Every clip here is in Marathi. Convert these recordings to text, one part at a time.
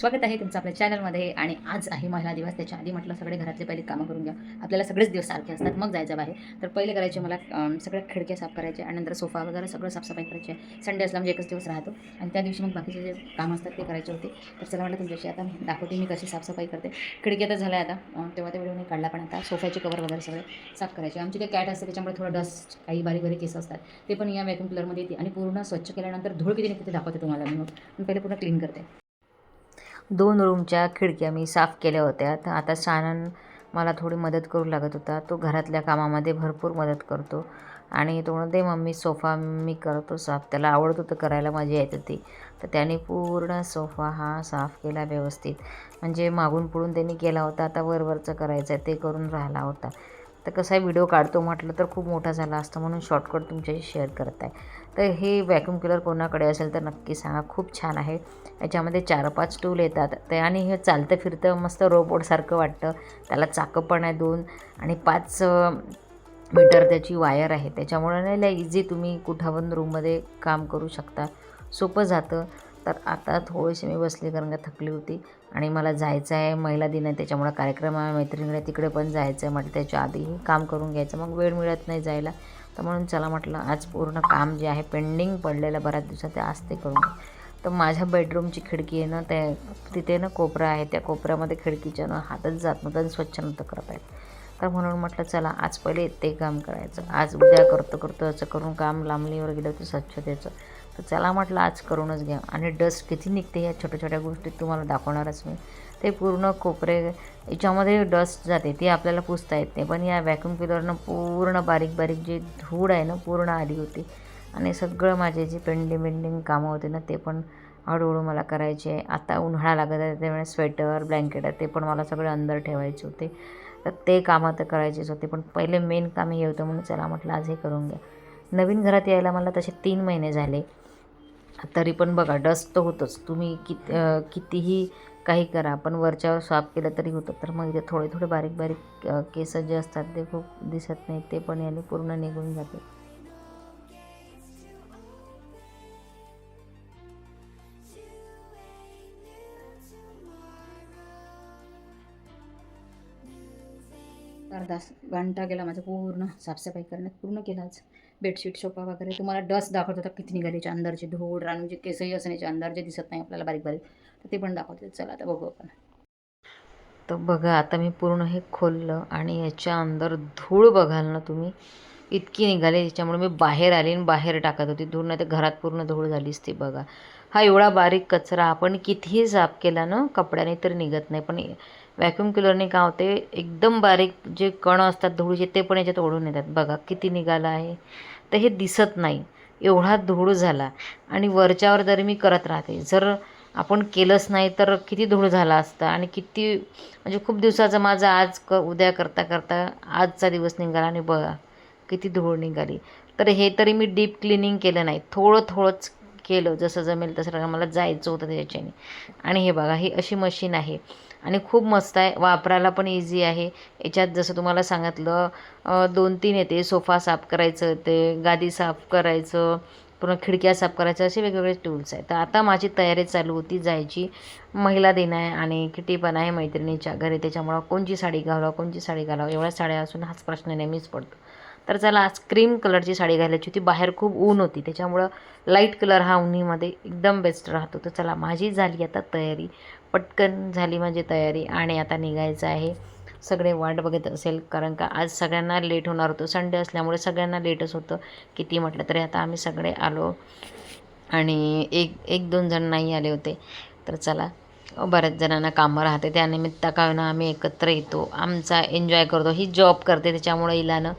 स्वागत आहे तुमचं आपल्या चॅनलमध्ये. आणि आज आहे महिला दिवस. त्याच्या आधी म्हटलं सगळे घरातले पहिले कामं करून घ्या. आपल्याला सगळेच दिवस सारखे असतात, मग जायचं बाहेर. तर पहिले करायचे मला सगळ्या खिडक्या साफ करायचे आणि नंतर सोफा वगैरे सगळं साफसफाई करायची आहे. संडे असला म्हणजे एकच दिवस राहतो आणि त्या दिवशी मग बाकीचे जे कामं असतात ते करायचे होते. तर चला म्हटलं तुमच्याशी आता मी दाखवते मी कशी साफसफाई करते. खिडक्या तर झाल्या आता, तेव्हा ते व्हिडिओ मी काढला, पण आता सोफ्याचे कवर वगैरे सगळे साफ करायचे. आमची ते कॅट असते त्याच्यामुळे थोडं डस्ट, काही बारीक बारीक केस असतात, ते पण या व्हॅक्यूम क्लीनरमध्ये येते आणि पूर्ण स्वच्छ केल्यानंतर धूळ किती निघते ते दाखवते तुम्हाला मी. मग पहिले पूर्ण क्लीन करते. 2 रूमच्या खिडक्या मी साफ केल्या होत्या. तर आता सानन मला थोडी मदत करू लागत होता. तो घरातल्या कामामध्ये भरपूर मदत करतो आणि तो म्हणते मम्मी सोफा मी करतो साफ. त्याला आवडत होतं करायला, मजा येत होती. तर त्याने पूर्ण सोफा हा साफ केला व्यवस्थित. म्हणजे मागून पुढून त्यांनी केला होता, आता वरवरचं करायचं आहे ते करून राहिला होता. तर कसा व्हिडिओ काढतो म्हटलं तर खूप मोठा झाला असता, म्हणून शॉर्टकट तुमच्याशी शेअर करत आहे. तर हे व्हॅक्यूम क्लीनर कोणाकडे असेल तर नक्की सांगा, खूप छान आहे. याच्यामध्ये 4-5 टूल येतात ते आणि हे चालतं फिरतं मस्त रोबोटसारखं वाटतं. त्याला चाकं पण आहे 2 आणि 5 मीटर त्याची वायर आहे. त्याच्यामुळे नाही लय इझी तुम्ही कुठं पण रूममध्ये काम करू शकता, सोपं जातं. तर आता थोडीशी मी बसली कारण का थकली होती आणि मला जायचं आहे, महिला दिन आहे त्याच्यामुळे कार्यक्रम आहे मैत्रिणीकडे, तिकडे पण जायचं आहे. म्हटलं त्याच्या आधीही काम करून घ्यायचं, मग वेळ मिळत नाही जायला. तर म्हणून चला म्हटलं आज पूर्ण काम जे आहे पेंडिंग पडलेलं बऱ्याच दिवसात ते आज ते करून. तर माझ्या बेडरूमची खिडकी आहे ना, त्या तिथे ना कोपरा आहे, त्या कोपऱ्यामध्ये खिडकीच्या ना हातच जात नव्हतं आणि स्वच्छ नव्हतं करता येत. तर म्हणून म्हटलं चला आज पहिले ते काम करायचं, आज उद्या करतो असं करून काम लांबणीवर गेलं होतं स्वच्छतेचं. तर चला म्हटलं आज करूनच घ्या. आणि डस्ट किती निघते या छोट्या छोट्या गोष्टीत तुम्हाला दाखवणारच मी. ते पूर्ण कोपरे याच्यामध्ये डस्ट जाते, ती आपल्याला पुसता येत नाही, पण या व्हॅक्यूम क्लीनरनं पूर्ण बारीक बारीक जी धूळ आहे ना पूर्ण आली होती. आणि सगळं माझे जे पेंडिंग कामं होते ना ते पण हळूहळू मला करायचे आहे. आता उन्हाळा लागत आहे त्यामुळे स्वेटर ब्लँकेट आहे ते पण मला सगळे अंदर ठेवायचे होते. तर ते कामं तर करायचेच होते, पण पहिले मेन काम हे होतं म्हणून चला म्हटलं आज हे करून घ्या. नवीन घरात यायला मला तसे 3 महिने झाले, तरी पण बघा डस्ट तर होतंच. तुम्ही कितीही काही करा पण वरच्यावर साफ केलं तरी होतं. तर मग इथे थोडे थोडे बारीक बारीक केस जे असतात ते खूप दिसत नाही, ते पण याने पूर्ण निघून जाते. अर्धा घंटा गेला माझं पूर्ण साफसफाई करण्यात, पूर्ण केला आज. बेडशीट सोफा वगैरे तुम्हाला डस्ट दाखवत होता किती निघाल्याच्या अंदरचे धूळ रानून जे केसही असण्याच्या अंदर जे दिसत नाही आपल्याला बारीक बारीक, तर ते पण दाखवते. चला आता बघू आपण. तर बघा आता मी पूर्ण हे खोललं आणि याच्या अंदर धूळ बघाल ना तुम्ही, इतकी निघाली. त्याच्यामुळे मी बाहेर आली आणि बाहेर टाकत होती धूळ, नाही तर घरात पूर्ण धूळ झालीच ती. बघा हा एवढा बारीक कचरा आपण कितीही साफ केला ना कपड्याने तरी निघत नाही, पण व्हॅक्यूम क्लीनरने काय होते एकदम बारीक जे कण असतात धूळचे ते पण याच्यात ओढून येतात. बघा किती निघाला आहे. तर हे दिसत नाही एवढा धूळ झाला. आणि वरच्यावर जरी मी करत राहते, जर आपण केलंच नाही तर किती धूळ झाला असता. आणि किती म्हणजे खूप दिवसाचं माझं आज उद्या करता करता आजचा दिवस निघाला आणि बघा किती धूळ निघाली. तर हे तरी मी डीप क्लिनिंग केलं नाही, थोडंच केलं जसं जमेल तसं, कारण मला जायचं होतं त्याच्याने. आणि हे बघा ही अशी मशीन आहे आणि खूप मस्त आहे, वापरायला पण इझी आहे. याच्यात जसं तुम्हाला सांगितलं 2-3 येते. सोफा साफ करायचं, ते गादी साफ करायचं, पूर्ण खिडक्या साफ करायचं, असे वेगवेगळे टूल्स आहेत. तर आता माझी तयारी चालू होती जायची. महिला दिन आहे आणि किटी पण आहे मैत्रिणीच्या घरी, त्याच्यामुळं कोणची साडी घालावं एवढ्या साड्या असून हाच प्रश्न नेहमीच पडतो. तर चला आज क्रीम कलरची साडी घालायची होती, बाहेर खूप ऊन होती त्याच्यामुळं लाईट कलर हा उन्हीमध्ये एकदम बेस्ट राहतो. तर चला माझी झाली आता तयारी, पटकन झाली माझी तयारी आणि आता निघायचं आहे. सगळे वाट बघत असेल कारण का आज सगळ्यांना लेट होणार होतं, संडे असल्यामुळे सगळ्यांना लेटच होतं. किती म्हटलं तरी आता आम्ही सगळे आलो आणि एक दोन जण नाही आले होते. तर चला बऱ्याच जणांना कामं राहते, त्यानिमित्त काय ना आम्ही एकत्र येतो, आमचा एन्जॉय करतो. ही जॉब करते त्याच्यामुळे हिला ना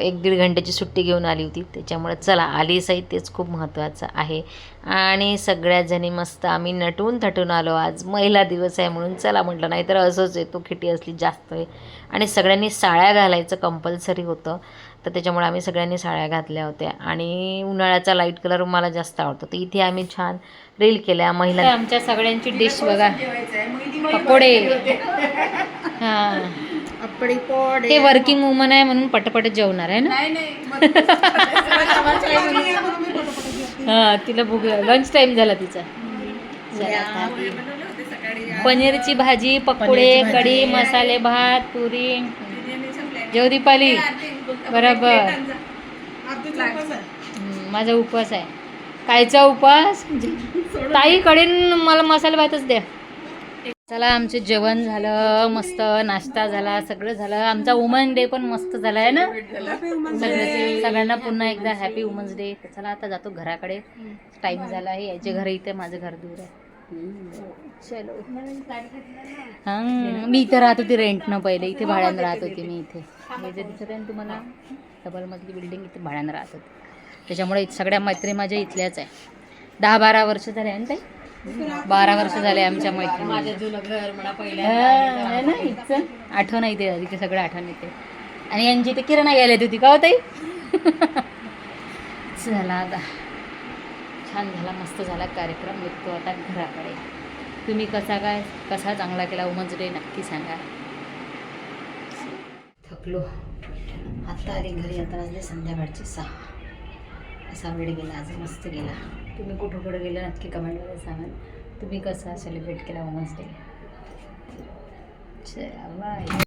1-1.5 घंट्याची सुट्टी घेऊन आली होती, त्याच्यामुळे चला आली सही तेच खूप महत्त्वाचं आहे. आणि सगळ्याजणी मस्त आम्ही नटून थटून आलो. आज महिला दिवस आहे म्हणून चला म्हटलं, नाही तर असंच येतो खिटी असली जास्त आहे. आणि सगळ्यांनी साड्या घालायचं कंपल्सरी होतं, तर त्याच्यामुळे आम्ही सगळ्यांनी साड्या घातल्या होत्या. आणि उन्हाळ्याचा लाईट कलर मला जास्त आवडतो, तर इथे आम्ही छान रील केल्या महिला. आमच्या सगळ्यांची डिश बघा, पकोडे. हां ते वर्किंग वुमन आहे म्हणून पटपट जेवणार आहे ना. हां तिला भूक लंच टाईम झाला तिचा. पनीरची भाजी, पकोडे, कढी, मसाले भात, पुरी. जेव दीपाली बरोबर. माझा उपवास आहे. कायचा उपवास? ताईकडे मला मसाले भातच द्या. चला आमचे जेवण झालं, मस्त नाश्ता झाला, सगळं झालं. आमचा वुमन डे पण मस्त झाला आहे ना. सगळ्यांना पुन्हा एकदा हॅपी वुमन्स डे. तर चला आता जातो घराकडे, टाइम झाला आहे. याचे घर इथे, माझं घर दूर आहे. चलो. हां, मी इथे राहत होती रेंटनं, पहिले इथे भाड्यानं राहत होती मी. इथे हे जे दिसत आहे ना तुम्हाला डबल मजली बिल्डिंग, इथे भाड्यानं राहत होती. त्याच्यामुळे सगळ्या मैत्री माझ्या इथल्याच आहे. 10-12 वर्ष झाले आहे ना ताई. 12 वर्ष झाले आमच्या मैत्रिणी. ना इथचं आठवण येते, तिथे सगळं आठवण येते. आणि यांची इथे किराणा घ्यायला येत होती का हो ताई. चला आता छान झाला, मस्त झाला कार्यक्रम. निघतो आता घराकडे. तुम्ही कसा चांगला केला वुमन्स डे नक्की सांगा. थकलो, आत्ता आली घरी. आता वाजले संध्याकाळचे 6. असा वेळ गेला आज, मस्त गेला. तुम्ही कुठं गेला नक्की कमेंटमध्ये सांगा. तुम्ही कसा सेलिब्रेट केला वुमन्स डे. चला बाय.